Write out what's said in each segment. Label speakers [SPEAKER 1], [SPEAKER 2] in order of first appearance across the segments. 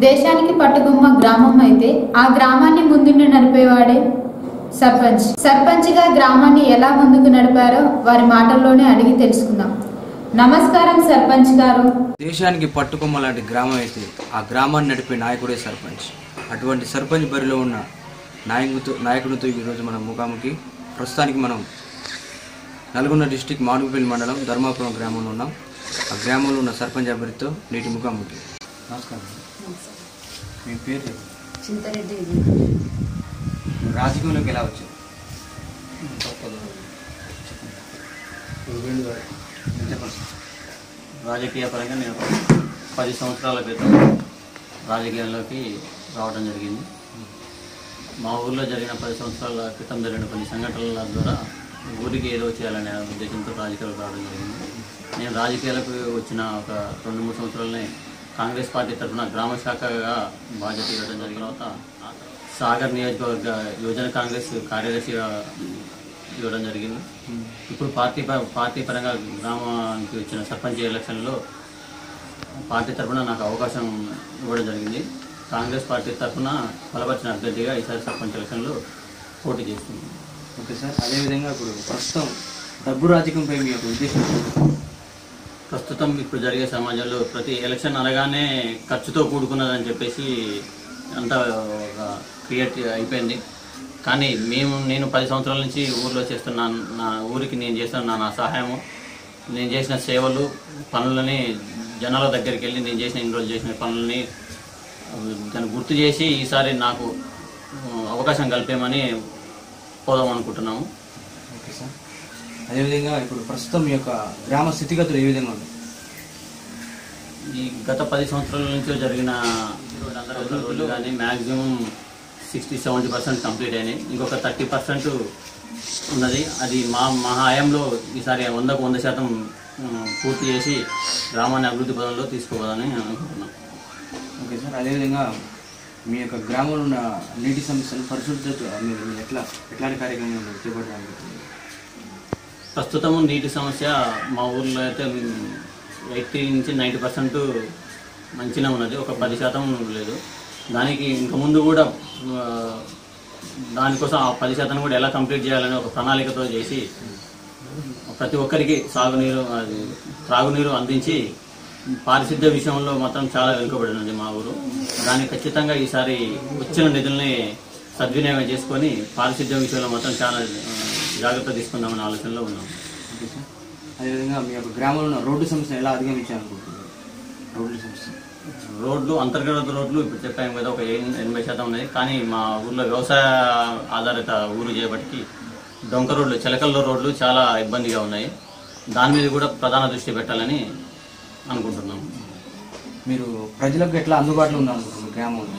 [SPEAKER 1] దేశానికి పట్టుగుమ్మ గ్రామం అయితే ఆ గ్రామాన్ని ముందుండి నడిపేవాడే సర్పంచ్. సర్పంచ్గా గ్రామాన్ని ఎలా ముందుకు నడిపారో వారి మాటల్లోనే అడిగి తెలుసుకుందాం. నమస్కారం సర్పంచ్ గారు.
[SPEAKER 2] దేశానికి పట్టుకొమ్మ లాంటి గ్రామం అయితే ఆ గ్రామాన్ని నడిపే నాయకుడే సర్పంచ్. అటువంటి సర్పంచ్ బరిలో ఉన్న నాయకుడితో ఈరోజు మనం ముఖాముఖి. ప్రస్తుతానికి మనం నల్గొండ డిస్టిక్ మాడుగుపల్లి మండలం ధర్మాపురం గ్రామంలో ఉన్నాం. ఆ గ్రామంలో ఉన్న సర్పంచ్ అభ్యర్థితో నేటి ముఖాముఖి. నమస్కారం. మీ పేరు?
[SPEAKER 3] చింతరెడ్డి.
[SPEAKER 2] రాజకీయంలోకి ఎలా వచ్చారు?
[SPEAKER 4] రాజకీయ పరంగా నేను 10 సంవత్సరాల క్రితం రాజకీయాల్లోకి రావడం జరిగింది. మా ఊర్లో జరిగిన 10 సంవత్సరాల క్రితం జరిగిన కొన్ని సంఘటనల ద్వారా ఊరికి ఏదో చేయాలనే ఉద్దేశంతో రాజకీయాలకు రావడం జరిగింది. నేను రాజకీయాలకు వచ్చిన ఒక 2-3 సంవత్సరాలనే కాంగ్రెస్ పార్టీ తరఫున గ్రామ శాఖగా బాధ్యత ఇవ్వడం జరిగిన తర్వాత సాగర్ నియోజకవర్గ యువజన కాంగ్రెస్ కార్యదర్శిగా ఇవ్వడం జరిగింది. ఇప్పుడు పార్టీ పరంగా గ్రామానికి వచ్చిన సర్పంచ్ ఎలక్షన్లో పార్టీ తరఫున నాకు అవకాశం ఇవ్వడం జరిగింది. కాంగ్రెస్ పార్టీ తరఫున బలపరిచిన అభ్యర్థిగా ఈసారి సర్పంచ్ ఎలక్షన్లో పోటీ చేస్తుంది.
[SPEAKER 2] Okay sir. అదేవిధంగా ఇప్పుడు ప్రస్తుతం డబ్బు రాజకీయంపై మీ యొక్క ఉద్దేశం?
[SPEAKER 4] ప్రస్తుతం ఇప్పుడు జరిగే సమాజంలో ప్రతి ఎలక్షన్ అనగానే ఖర్చుతో కూడుకున్నదని చెప్పేసి అంతా క్రియేట్ అయిపోయింది. కానీ నేను 10 సంవత్సరాల నుంచి ఊర్లో చేస్తున్నాను. నా ఊరికి నేను చేస్తున్న నా సహాయము, నేను చేసిన సేవలు, పనులని జనాల దగ్గరికి వెళ్ళి నేను చేసిన ఇన్ని రోజులు చేసిన పనులని దాన్ని గుర్తు చేసి ఈసారి నాకు అవకాశం కల్పేమని పోదాం అనుకుంటున్నాము.
[SPEAKER 2] Okay sir. అదేవిధంగా ఇప్పుడు ప్రస్తుతం మీ యొక్క గ్రామ స్థితిగతులు ఏ విధంగా ఉన్నాయి?
[SPEAKER 4] ఈ గత 10 సంవత్సరాల నుంచి జరిగిన రోజులు కానీ మ్యాక్సిమం 60-70% కంప్లీట్ అయినాయి. ఇంకొక 30% ఉన్నది. అది మా హయాంలో ఈసారి 100% పూర్తి చేసి గ్రామాన్ని అభివృద్ధి పదంలో తీసుకోవాలని అనుకుంటున్నాం.
[SPEAKER 2] Okay sir. అదేవిధంగా మీ యొక్క గ్రామంలో ఉన్న నీటి సమస్యలు పరిశుభ్రత మీరు ఎట్లాంటి కార్యక్రమాలు చేపట్టడానికి?
[SPEAKER 4] ప్రస్తుతం నీటి సమస్య మా ఊర్లో అయితే 80-90% మంచిగా ఉన్నది. ఒక 10% లేదు. దానికి ఇంక ముందు కూడా దానికోసం ఆ 10% కూడా ఎలా కంప్లీట్ చేయాలని ఒక ప్రణాళికతో చేసి ప్రతి ఒక్కరికి త్రాగునీరు అందించి పారిశుద్ధ్య విషయంలో మాత్రం చాలా వెనుకబడినది మా ఊరు. దానికి ఖచ్చితంగా ఈసారి వచ్చిన నిధుల్ని సద్వినియోగం చేసుకొని పారిశుద్ధ్య విషయంలో మాత్రం చాలా జాగ్రత్త తీసుకుందామనే ఆలోచనలో ఉన్నాం.
[SPEAKER 2] అదేవిధంగా మీ యొక్క గ్రామంలో ఉన్న రోడ్డు సమస్యను ఎలా అధిగమించాలనుకుంటున్నారు? రోడ్డు సమస్య,
[SPEAKER 4] రోడ్లు, అంతర్గత రోడ్లు ఇప్పుడు చెప్పాము కదా, ఒక 80% ఉన్నాయి. కానీ మా ఊర్లో వ్యవసాయ ఆధారిత ఊరు చేయబట్టి డొంక రోడ్లు, చిలకల్లో రోడ్లు చాలా ఇబ్బందిగా ఉన్నాయి. దాని మీద కూడా ప్రధాన దృష్టి పెట్టాలని అనుకుంటున్నాం.
[SPEAKER 2] మీరు ప్రజలకు ఎట్లా అందుబాటులో ఉండాలనుకుంటున్నారు గ్రామంలో?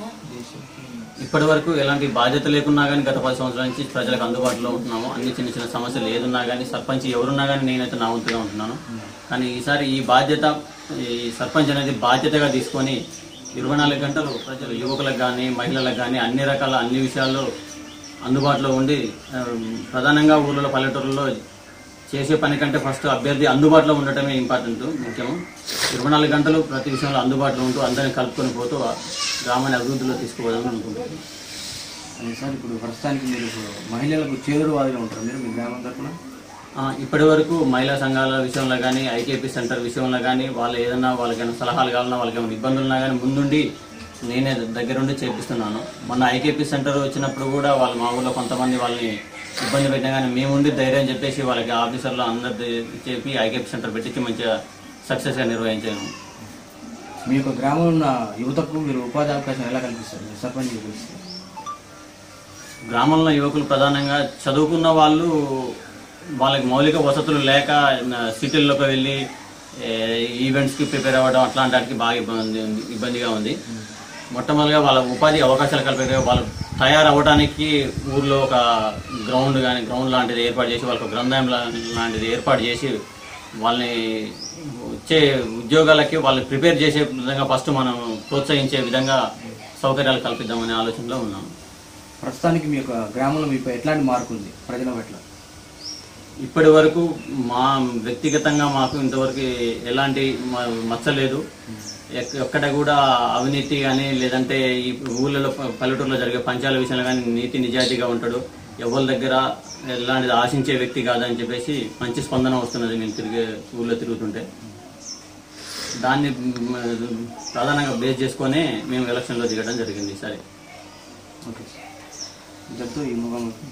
[SPEAKER 4] ఇప్పటి వరకు ఎలాంటి బాధ్యత లేకున్నా కానీ గత 10 సంవత్సరాల నుంచి ప్రజలకు అందుబాటులో ఉంటున్నాము. అన్ని చిన్న సమస్యలు ఏదున్నా కానీ సర్పంచ్ ఎవరున్నా కానీ నేనైతే నా వంతుగా ఉంటున్నాను. కానీ ఈసారి ఈ సర్పంచ్ అనేది బాధ్యతగా తీసుకొని 24 గంటలు ప్రజలు, యువకులకు కానీ మహిళలకు కానీ అన్ని విషయాల్లో అందుబాటులో ఉండి, ప్రధానంగా ఊళ్ళో పల్లెటూరులో చేసే పని కంటే ఫస్ట్ అభ్యర్థి అందుబాటులో ఉండటమే ఇంపార్టెంట్, ముఖ్యము. 24 గంటలు ప్రతి విషయంలో అందుబాటులో ఉంటూ అందరినీ కలుపుకొని పోతూ గ్రామాన్ని అభివృద్ధిలో తీసుకుపోదామని అనుకుంటున్నాను.
[SPEAKER 2] అదే సార్. ఇప్పుడు ప్రస్తుతానికి మీరు మహిళలకు చేదురువాదిగా ఉంటారు మీరు మీ గ్రామం తరఫున?
[SPEAKER 4] ఇప్పటి వరకు మహిళా సంఘాల విషయంలో కానీ, ఐకేపీ సెంటర్ విషయంలో కానీ, వాళ్ళకైనా సలహాలు కావాలన్నా, వాళ్ళకేమైనా ఇబ్బందులు ఉన్నా కానీ ముందుండి నేనే దగ్గరుండి చేపిస్తున్నాను. మొన్న ఐకేపీ సెంటర్ వచ్చినప్పుడు కూడా మా ఊళ్ళో కొంతమంది వాళ్ళని ఇబ్బంది పెట్టినా కానీ మేముండి ధైర్యం చెప్పేసి వాళ్ళకి ఆఫీసర్లు అందరి చెప్పి ఐకేపీ సెంటర్ పెట్టించి మంచిగా సక్సెస్గా నిర్వహించాను.
[SPEAKER 2] మీ యొక్క గ్రామంలో ఉన్న యువతకు మీరు ఉపాధి అవకాశం ఎలా కల్పిస్తారు సర్పంచ్?
[SPEAKER 4] గ్రామంలో యువకులు ప్రధానంగా చదువుకున్న వాళ్ళు, వాళ్ళకి మౌలిక వసతులు లేక సిటీల్లోకి వెళ్ళి ఈవెంట్స్కి ప్రిపేర్ అవ్వడం అట్లాంటి వాటికి బాగా ఇబ్బందిగా ఉంది. మొట్టమొదటిగా వాళ్ళ ఉపాధి అవకాశాలు కల్పే వాళ్ళు తయారవ్వడానికి ఊర్లో ఒక గ్రౌండ్ లాంటిది ఏర్పాటు చేసి, వాళ్ళకి గ్రంథాలయం లాంటిది ఏర్పాటు చేసి వాళ్ళని వచ్చే ఉద్యోగాలకి వాళ్ళు ప్రిపేర్ చేసే విధంగా ఫస్ట్ మనం ప్రోత్సహించే విధంగా సౌకర్యాలు కల్పిద్దామనే ఆలోచనలో ఉన్నాం.
[SPEAKER 2] ప్రస్తుతానికి మీ యొక్క గ్రామంలో మీపై ఎట్లాంటి మార్పు ఉంది ప్రజల పట్ల?
[SPEAKER 4] ఇప్పటి వరకు మా వ్యక్తిగతంగా మాకు ఇంతవరకు ఎలాంటి మచ్చలేదు. ఎక్కడ కూడా అవినీతి కానీ లేదంటే ఈ ఊళ్ళలో పల్లెటూరులో జరిగే పంచాల విషయంలో కానీ నీతి నిజాయితీగా ఉంటాడు. ఎవరి దగ్గర ఎలాంటిది ఆశించే వ్యక్తి కాదని చెప్పేసి మంచి స్పందన వస్తున్నది మేము ఊళ్ళో తిరుగుతుంటే. దాన్ని ప్రధానంగా బేస్ చేసుకొని మేము ఎలక్షన్లో దిగడం జరిగింది. సరే,
[SPEAKER 2] ఓకే. ఈ ముఖాముఖి